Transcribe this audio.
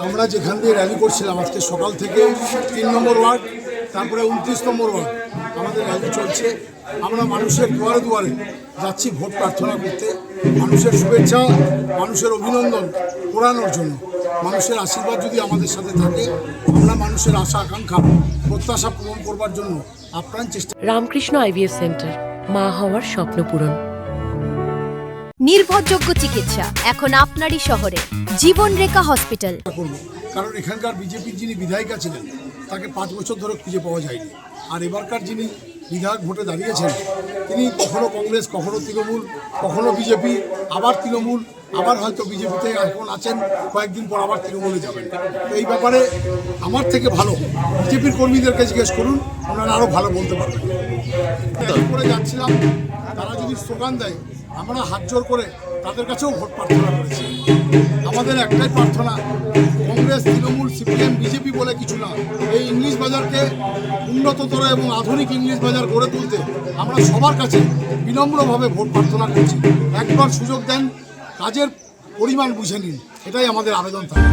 আমরা যেখান দিয়ে র্যালি করছিলাম আজকে সকাল থেকে 3 নম্বর ওয়ার্ড, তারপরে 29 নম্বর ওয়ার্ড আমাদের র্যালি চলছে। আমরা মানুষের দুয়ারে দুয়ারে যাচ্ছি ভোট প্রার্থনা করতে, মানুষের শুভেচ্ছা, মানুষের অভিনন্দন পোড়ানোর জন্য। মানুষের আশীর্বাদ যদি আমাদের সাথে থাকে, আমরা মানুষের আশা আকাঙ্ক্ষা প্রত্যাশা পূরণ করবার জন্য আপ্রাণ চেষ্টা। রামকৃষ্ণ আইভিএফ সেন্টার, মা হওয়ার স্বপ্ন পূরণ। নির্ভরযোগ্য চিকিৎসা এখন আপনারই শহরে, জীবনরেখা হসপিটাল। কারণ এখানকার বিজেপির যিনি বিধায়িকা ছিলেন তাকে 5 বছর ধরে খুঁজে পাওয়া যায়নি। আর এবারকার যিনি বিধায়ক ভোটে দাঁড়িয়েছেন তিনি কখনো কংগ্রেস, কখনো তৃণমূল, কখনো বিজেপি, আবার তৃণমূল, আবার হয়তো বিজেপিতে এখন আছেন, কয়েকদিন পর আবার তৃণমূলে যাবেন। তো এই ব্যাপারে আমার থেকে ভালো বিজেপির কর্মীদেরকে জিজ্ঞেস করুন, ওনারা আরও ভালো বলতে পারবেন। করে যাচ্ছিলাম, তারা যদি স্লোগান দেয় আমরা হাত জোর করে তাদের কাছেও ভোট প্রার্থনা করেছি। আমাদের একটাই প্রার্থনা, কংগ্রেস, তৃণমূল, সিপিএম, বিজেপি বলে কিছু না, এই ইংলিশ বাজারকে উন্নততর এবং আধুনিক ইংলিশ বাজার গড়ে তুলতে আমরা সবার কাছে বিনম্রভাবে ভোট প্রার্থনা করছি। একবার সুযোগ দেন, কাজের পরিমাণ বুঝে নিন, এটাই আমাদের আবেদন থাকে।